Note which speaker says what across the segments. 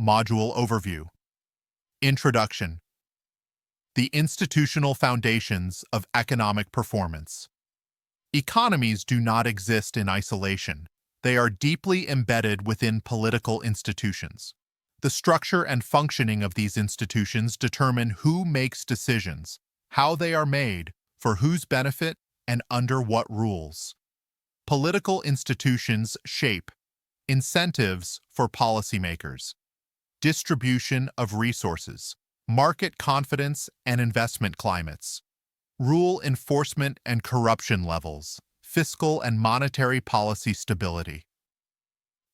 Speaker 1: Module Overview. Introduction. The institutional foundations of economic performance. Economies do not exist in isolation. They are deeply embedded within political institutions. The structure and functioning of these institutions determine who makes decisions, how they are made, for whose benefit, and under what rules. Political institutions shape incentives for policymakers, distribution of resources, market confidence and investment climates, rule enforcement and corruption levels, fiscal and monetary policy stability.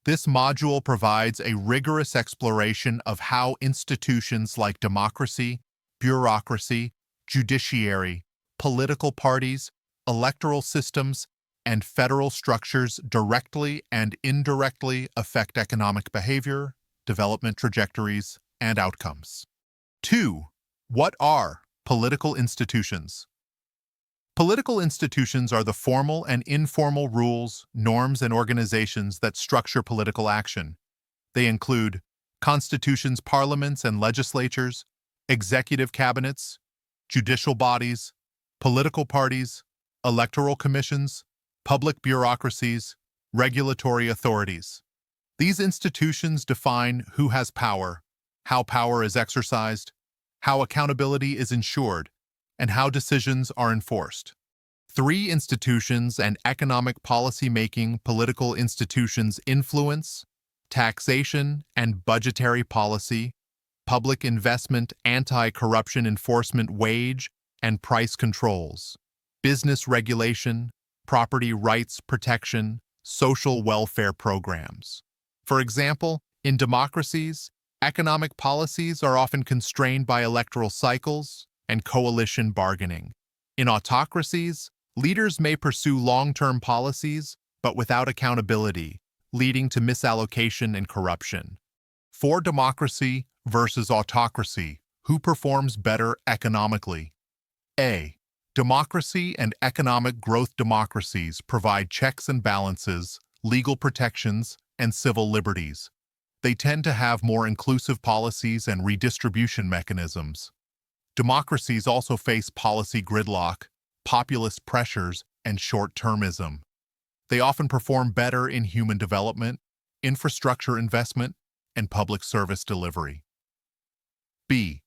Speaker 1: This module provides a rigorous exploration of how institutions like democracy, bureaucracy, judiciary, political parties, electoral systems, and federal structures directly and indirectly affect economic behavior, development trajectories, and outcomes. 2. What are political institutions? Political institutions are the formal and informal rules, norms, and organizations that structure political action. They include constitutions, parliaments and legislatures, executive cabinets, judicial bodies, political parties, electoral commissions, public bureaucracies, regulatory authorities. These institutions define who has power, how power is exercised, how accountability is ensured, and how decisions are enforced. 3 institutions and economic policy-making political institutions influence, taxation and budgetary policy, public investment, anti-corruption enforcement, wage and price controls, business regulation, property rights protection, social welfare programs. For example, in democracies, economic policies are often constrained by electoral cycles and coalition bargaining. In autocracies, leaders may pursue long-term policies, but without accountability, leading to misallocation and corruption. For democracy versus autocracy, who performs better economically? A. Democracy and economic growth. Democracies provide checks and balances, legal protections, and civil liberties. They tend to have more inclusive policies and redistribution mechanisms. Democracies also face policy gridlock, populist pressures, and short-termism. They often perform better in human development, infrastructure investment, and public service delivery. B.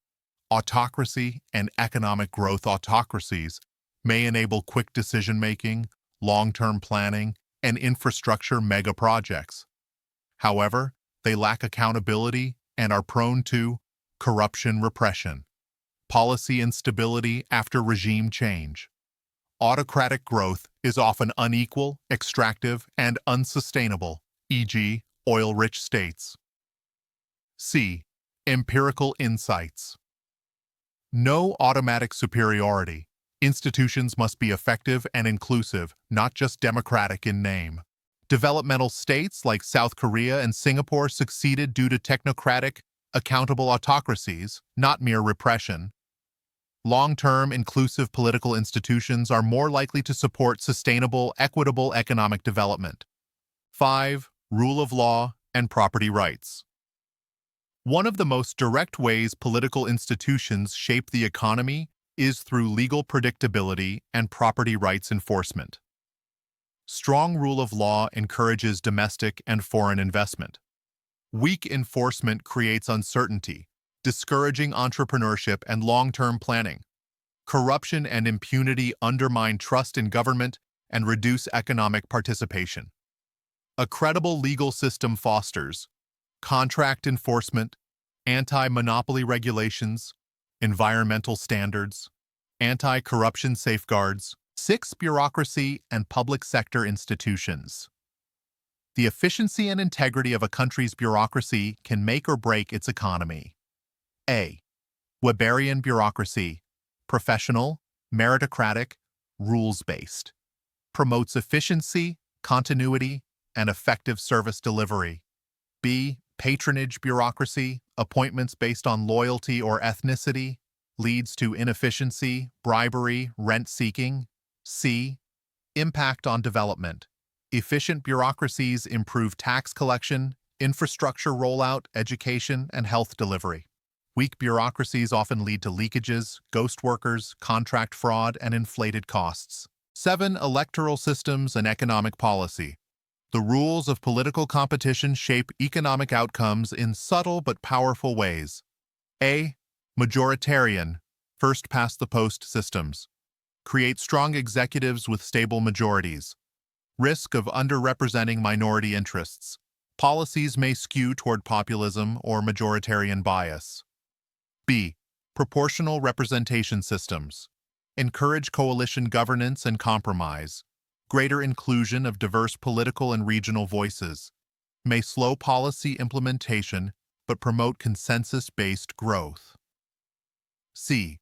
Speaker 1: Autocracy and economic growth. Autocracies may enable quick decision-making, long-term planning, and infrastructure mega-projects. However, they lack accountability and are prone to corruption repression, policy instability after regime change. Autocratic growth is often unequal, extractive, and unsustainable, e.g., oil-rich states. C. Empirical insights. No automatic superiority. Institutions must be effective and inclusive, not just democratic in name. Developmental states like South Korea and Singapore succeeded due to technocratic, accountable autocracies, not mere repression. Long-term, inclusive political institutions are more likely to support sustainable, equitable economic development. 5. Rule of law and property rights. One of the most direct ways political institutions shape the economy is through legal predictability and property rights enforcement. Strong rule of law encourages domestic and foreign investment. Weak enforcement creates uncertainty, discouraging entrepreneurship and long-term planning. Corruption and impunity undermine trust in government and reduce economic participation. A credible legal system fosters contract enforcement, anti-monopoly regulations, environmental standards, anti-corruption safeguards. 6. Bureaucracy and public sector institutions. The efficiency and integrity of a country's bureaucracy can make or break its economy. A. Weberian bureaucracy, professional, meritocratic, rules-based. Promotes efficiency, continuity, and effective service delivery. B. Patronage bureaucracy, appointments based on loyalty or ethnicity, leads to inefficiency, bribery, rent-seeking. C. Impact on development. Efficient bureaucracies improve tax collection Infrastructure rollout, education, and health delivery. Weak bureaucracies often lead to leakages, ghost workers, contract fraud, and inflated costs. 7. Electoral systems and economic policy. The rules of political competition shape economic outcomes in subtle but powerful ways. A. Majoritarian, first-past-the-post systems. Create strong executives with stable majorities. Risk of underrepresenting minority interests. Policies may skew toward populism or majoritarian bias. B. Proportional representation systems. Encourage coalition governance and compromise. Greater inclusion of diverse political and regional voices. May slow policy implementation but promote consensus-based growth. C.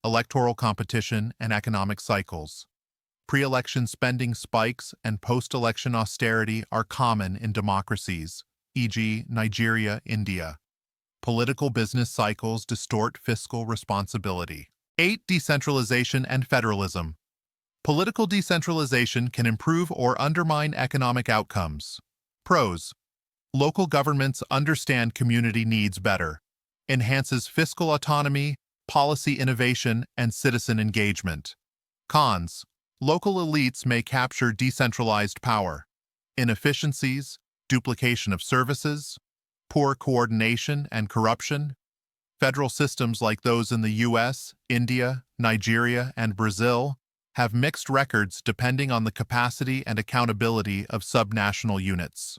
Speaker 1: Electoral competition and economic cycles. Pre-election spending spikes and post-election austerity are common in democracies, e.g., Nigeria, India. Political business cycles distort fiscal responsibility. 8. Decentralization and federalism. Political decentralization can improve or undermine economic outcomes. Pros. Local governments understand community needs better. Enhances fiscal autonomy, policy innovation, and citizen engagement. Cons. Local elites may capture decentralized power. Inefficiencies, duplication of services, poor coordination and corruption. Federal systems like those in the US, India, Nigeria, and Brazil have mixed records depending on the capacity and accountability of subnational units.